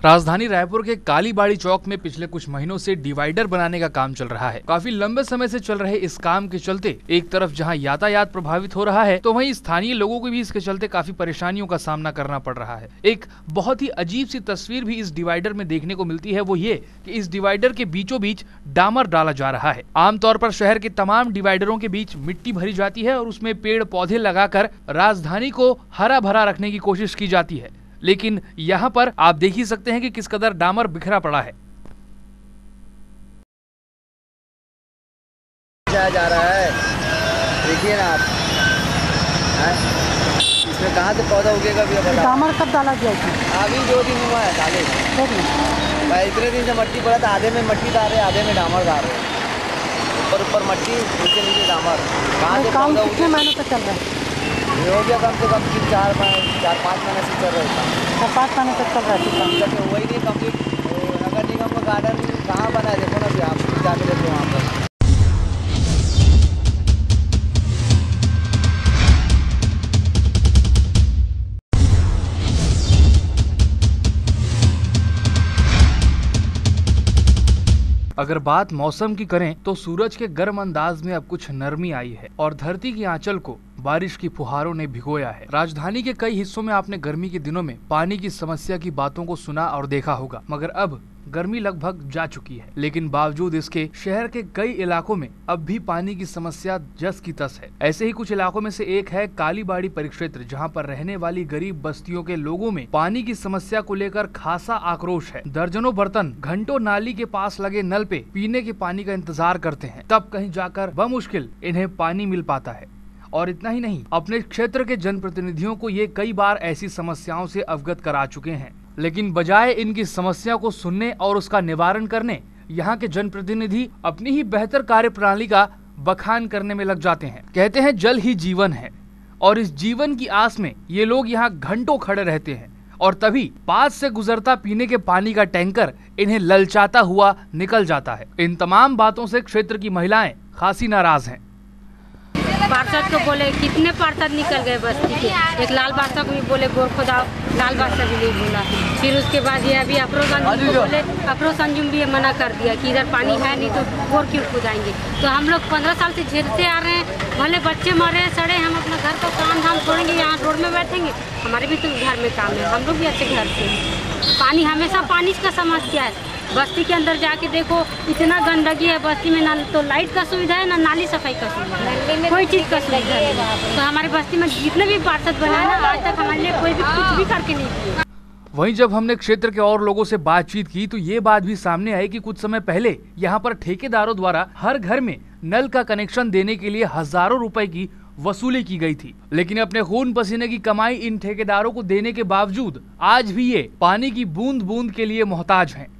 राजधानी रायपुर के कालीबाड़ी चौक में पिछले कुछ महीनों से डिवाइडर बनाने का काम चल रहा है। काफी लंबे समय से चल रहे इस काम के चलते एक तरफ जहां यातायात प्रभावित हो रहा है, तो वहीं स्थानीय लोगों को भी इसके चलते काफी परेशानियों का सामना करना पड़ रहा है। एक बहुत ही अजीब सी तस्वीर भी इस डिवाइडर में देखने को मिलती है, वो ये कि इस डिवाइडर के बीचों बीच डामर डाला जा रहा है। आमतौर पर शहर के तमाम डिवाइडरों के बीच मिट्टी भरी जाती है और उसमें पेड़ पौधे लगाकर राजधानी को हरा भरा रखने की कोशिश की जाती है, लेकिन यहाँ पर आप देख ही सकते हैं कि किस कदर डामर बिखरा पड़ा है। जा रहा है, देखिए ना आप, इसमें कहाँ से पौधा उगेगा भी बताओ। डामर कब डाला गया था? अभी 2 दिन हुआ है डाले। भाई इतने दिन से मट्टी पड़ा था, आधे में मट्टी डाल रहे, आधे में डामर डाल रहे। ऊपर मट्टी, नीचे डामर। कहाँ से काम कितने महीनों से चल रहा है? ये हो गया कम से कम 4-5 महीने से चल रहा है। 5 महीने तक चल रहा है। वही नहीं कम्प्लीट। नगर निगम का गार्डन कहाँ बना है, देखो ना अभी आप जाके देखो वहाँ पर। अगर बात मौसम की करें तो सूरज के गर्म अंदाज में अब कुछ नरमी आई है और धरती की आंचल को बारिश की फुहारों ने भिगोया है। राजधानी के कई हिस्सों में आपने गर्मी के दिनों में पानी की समस्या की बातों को सुना और देखा होगा, मगर अब गर्मी लगभग जा चुकी है। लेकिन बावजूद इसके शहर के कई इलाकों में अब भी पानी की समस्या जस की तस है। ऐसे ही कुछ इलाकों में से एक है कालीबाड़ी परिक्षेत्र, जहां पर रहने वाली गरीब बस्तियों के लोगों में पानी की समस्या को लेकर खासा आक्रोश है। दर्जनों बर्तन घंटों नाली के पास लगे नल पे पीने के पानी का इंतजार करते हैं, तब कहीं जाकर बमुश्किल इन्हें पानी मिल पाता है। और इतना ही नहीं, अपने क्षेत्र के जनप्रतिनिधियों को ये कई बार ऐसी समस्याओं से अवगत करा चुके हैं, लेकिन बजाय इनकी समस्या को सुनने और उसका निवारण करने, यहाँ के जनप्रतिनिधि अपनी ही बेहतर कार्य प्रणाली का बखान करने में लग जाते हैं। कहते हैं जल ही जीवन है, और इस जीवन की आस में ये लोग यहाँ घंटों खड़े रहते हैं और तभी पास से गुजरता पीने के पानी का टैंकर इन्हें ललचाता हुआ निकल जाता है। इन तमाम बातों से क्षेत्र की महिलाएं खासी नाराज हैं। पार्षद को बोले, कितने पार्षद निकल गए बस्ती के। एक लाल बादशाह को भी बोले गोर खोदाओ, लाल बादशाह भी नहीं बोला। फिर उसके बाद ये अभी अफरोज अंजुम को बोले, अफरोज अंजुम भी ये मना कर दिया कि इधर पानी है नहीं तो गोर क्यों खोदाएंगे। तो हम लोग 15 साल से झेलते आ रहे हैं, भले बच्चे मरे सड़े, हम अपना घर का काम धाम छोड़ेंगे, यहाँ रोड में बैठेंगे। हमारे भी तो घर में काम है, हम लोग भी अच्छे घर से। पानी हमेशा पानी का समस्या है। बस्ती के अंदर जाके देखो, इतना गंदगी है बस्ती में, ना तो लाइट का सुविधा है, ना नाली सफाई का सुविधा है, कोई चीज़ का सुविधा नहीं। तो हमारे बस्ती में जितने भी पार्षद बने हैं ना, आज तक हमारे लिए कोई भी कुछ भी करके नहीं दिए। वहीं जब हमने क्षेत्र के और लोगों से बातचीत की तो ये बात भी सामने आई कि कुछ समय पहले यहाँ पर ठेकेदारों द्वारा हर घर में नल का कनेक्शन देने के लिए हजारों रुपए की वसूली की गई थी, लेकिन अपने खून पसीने की कमाई इन ठेकेदारों को देने के बावजूद आज भी ये पानी की बूंद बूंद के लिए मोहताज हैं।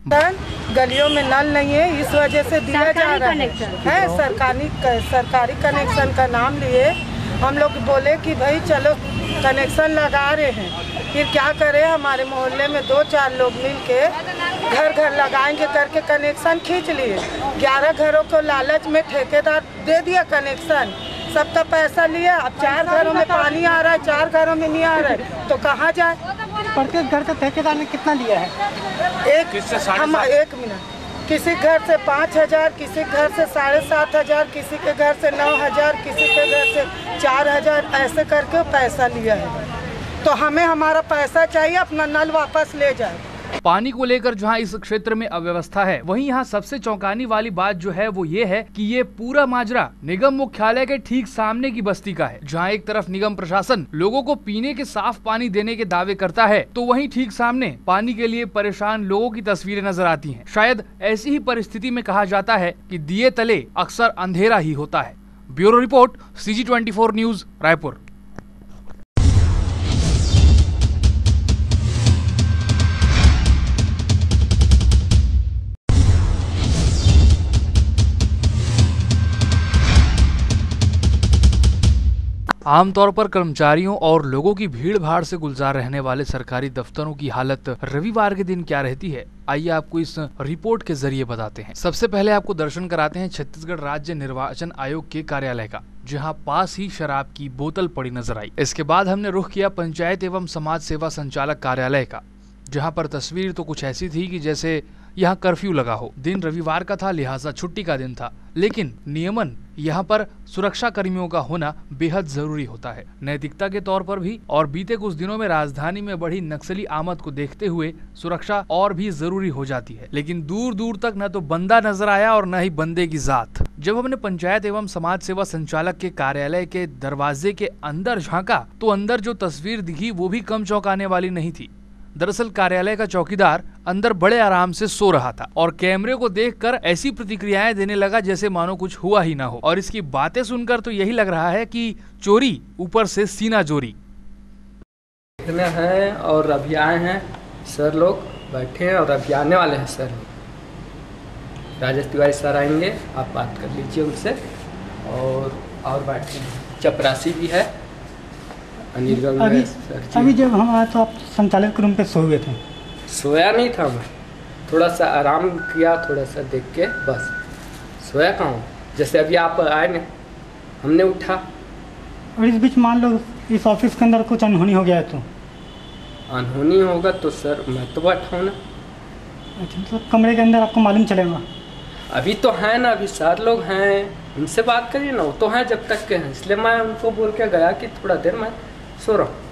गलियों में नल नहीं है, इस वजह से दिया जा रहा है। सरकारी कनेक्शन का नाम लिए हम लोग बोले कि भाई चलो कनेक्शन लगा रहे हैं, फिर क्या करें, हमारे मोहल्ले में 2-4 लोग मिलके घर घर लगाएंगे करके कनेक्शन खींच लिए। 11 घरों को लालच में ठेकेदार दे दिया कनेक्शन, सबका पैसा लिया। अब 4 घरों में पानी आ रहा है, 4 घरों में नहीं आ रहा है, तो कहाँ जाए। प्रत्येक घर से ठेकेदार ने कितना लिया है? एक मिनट, किसी घर से 5,000, किसी घर से 7,500, किसी के घर से 9,000, किसी के घर से 4,000, ऐसे करके पैसा लिया है। तो हमें हमारा पैसा चाहिए, अपना नल वापस ले जाए। पानी को लेकर जहां इस क्षेत्र में अव्यवस्था है, वहीं यहां सबसे चौंकाने वाली बात जो है वो ये है कि ये पूरा माजरा निगम मुख्यालय के ठीक सामने की बस्ती का है, जहां एक तरफ निगम प्रशासन लोगों को पीने के साफ पानी देने के दावे करता है, तो वहीं ठीक सामने पानी के लिए परेशान लोगों की तस्वीरें नजर आती हैं। शायद ऐसी ही परिस्थिति में कहा जाता है कि दिए तले अक्सर अंधेरा ही होता है। Bureau report, CG24 news, Raipur. आमतौर पर कर्मचारियों और लोगों की भीड़ भाड़ से गुलजार रहने वाले सरकारी दफ्तरों की हालत रविवार के दिन क्या रहती है, आइए आपको इस रिपोर्ट के जरिए बताते हैं। सबसे पहले आपको दर्शन कराते हैं छत्तीसगढ़ राज्य निर्वाचन आयोग के कार्यालय का, जहां पास ही शराब की बोतल पड़ी नजर आई। इसके बाद हमने रुख किया पंचायत एवं समाज सेवा संचालक कार्यालय का, जहां पर तस्वीर तो कुछ ऐसी थी कि जैसे यहाँ कर्फ्यू लगा हो। दिन रविवार का था, लिहाजा छुट्टी का दिन था, लेकिन नियमन यहाँ पर सुरक्षा कर्मियों का होना बेहद जरूरी होता है, नैतिकता के तौर पर भी। और बीते कुछ दिनों में राजधानी में बढ़ी नक्सली आमद को देखते हुए सुरक्षा और भी जरूरी हो जाती है। लेकिन दूर दूर तक न तो बंदा नजर आया और न ही बंदे की जात। जब हमने पंचायत एवं समाज सेवा संचालक के कार्यालय के दरवाजे के अंदर झांका तो अंदर जो तस्वीर दिखी वो भी कम चौंकाने वाली नहीं थी। दरअसल कार्यालय का चौकीदार अंदर बड़े आराम से सो रहा था और कैमरे को देखकर ऐसी प्रतिक्रियाएं देने लगा जैसे मानो कुछ हुआ ही ना हो। और इसकी बातें सुनकर तो यही लग रहा है कि चोरी ऊपर से सीना चोरी। इतने हैं और अभी आए हैं सर लोग बैठे हैं और अभी आने वाले हैं सर। राजेश तिवारी सर आएंगे, आप बात कर लीजिए उनसे। और बैठे हैं, चपरासी भी है, अनिलगढ़ में सर। अभी जब हम आए तो आप संचालक रूम पे सो गए थे? सोया नहीं था मैं, थोड़ा सा आराम किया, थोड़ा सा देख के बस। सोया कहाँ हूँ, जैसे अभी आप आए ना हमने उठा। और इस बीच मान लो इस ऑफिस के अंदर कुछ अनहोनी हो गया है तो? अनहोनी होगा तो सर मैं तो बैठा हूँ ना। अच्छा, मतलब कमरे के अंदर आपको मालूम चलेगा? अभी तो है ना, अभी सर लोग हैं, उनसे बात करिए ना, वो तो हैं जब तक के हैं, इसलिए मैं उनको बोल के गया कि थोड़ा देर मैं सो रहा हूँ।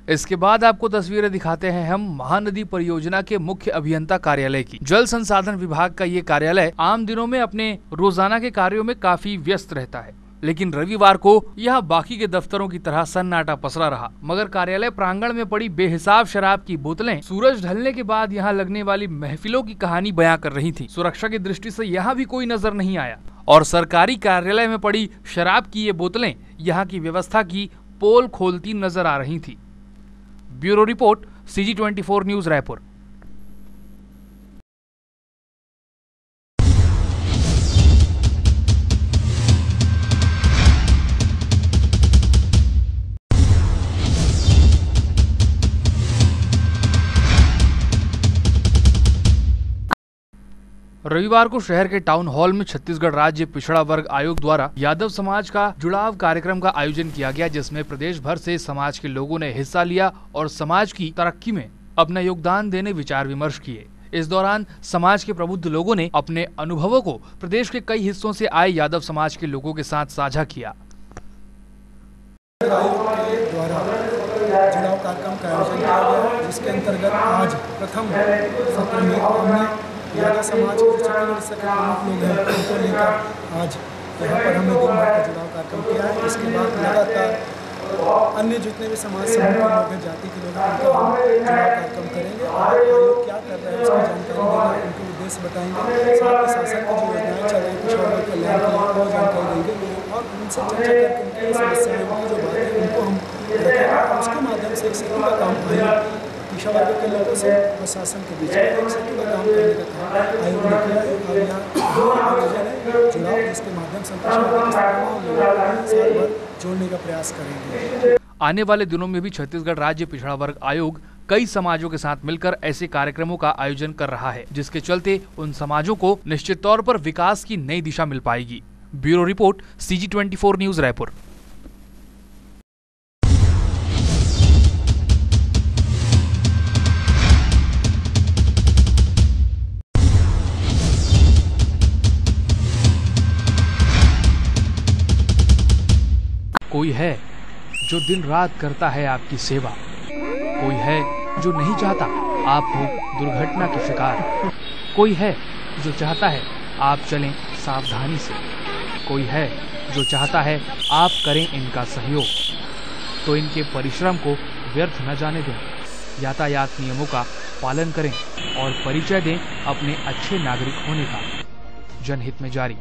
इसके बाद आपको तस्वीरें दिखाते हैं हम महानदी परियोजना के मुख्य अभियंता कार्यालय की। जल संसाधन विभाग का ये कार्यालय आम दिनों में अपने रोजाना के कार्यों में काफी व्यस्त रहता है, लेकिन रविवार को यह बाकी के दफ्तरों की तरह सन्नाटा पसरा रहा। मगर कार्यालय प्रांगण में पड़ी बेहिसाब शराब की बोतलें सूरज ढलने के बाद यहाँ लगने वाली महफिलों की कहानी बयां कर रही थी। सुरक्षा की दृष्टि से यहाँ भी कोई नजर नहीं आया और सरकारी कार्यालय में पड़ी शराब की ये बोतलें यहाँ की व्यवस्था की पोल खोलती नजर आ रही थी। Bureau report, CG24 news Raipur. रविवार को शहर के टाउन हॉल में छत्तीसगढ़ राज्य पिछड़ा वर्ग आयोग द्वारा यादव समाज का जुड़ाव कार्यक्रम का आयोजन किया गया, जिसमें प्रदेश भर से समाज के लोगों ने हिस्सा लिया और समाज की तरक्की में अपना योगदान देने विचार विमर्श किए। इस दौरान समाज के प्रबुद्ध लोगों ने अपने अनुभवों को प्रदेश के कई हिस्सों से आए यादव समाज के लोगों के साथ साझा किया। जुड़ाव कार्यक्रम का आयोजन किया गया, जिसके अंतर्गत आज प्रथम सत्र में हमने यादव समाज के जो छत्तीसगढ़ के प्रमुख लोग हैं उनको लेकर आज यहाँ पर हमने दिन भर का जुड़ाव कार्यक्रम किया है। इसके बाद लगातार अन्य जितने भी समाज समूह के लोग हैं, जाति के लोग हैं, उनका हम जुड़ाव कार्यक्रम करेंगे और आयोग क्या कर रहे हैं उसकी जानकारी देंगे, उनके उद्देश्य बताएंगे, साथ ही शासन की जो योजनाएं चल रही कुछ और कल्याण के लिए वो जानकारी देंगे और उनसे चर्चा करके उनकी समस्याएं, उनकी जो बातें उनको हम रखेंगे और उसके माध्यम से एक सेतु का काम आयोग पिछड़ा वर्ग के लोगों से और शासन के बीच में एक सेतु का काम करने का काम आयोग ने किया है। और यहाँ आयोजन है जुड़ाव, जिसके माध्यम से पिछड़ा वर्ग के साल भर जोड़ने का प्रयास करेंगे। आने वाले दिनों में भी छत्तीसगढ़ राज्य पिछड़ा वर्ग आयोग कई समाजों के साथ मिलकर ऐसे कार्यक्रमों का आयोजन कर रहा है, जिसके चलते उन समाजों को निश्चित तौर पर विकास की नई दिशा मिल पाएगी। Bureau report, CG24 news Raipur. कोई है जो दिन रात करता है आपकी सेवा, कोई है जो नहीं चाहता आप हो दुर्घटना के शिकार, कोई है जो चाहता है आप चलें सावधानी से, कोई है जो चाहता है आप करें इनका सहयोग। तो इनके परिश्रम को व्यर्थ न जाने दें, यातायात नियमों का पालन करें और परिचय दें अपने अच्छे नागरिक होने का। जनहित में जारी।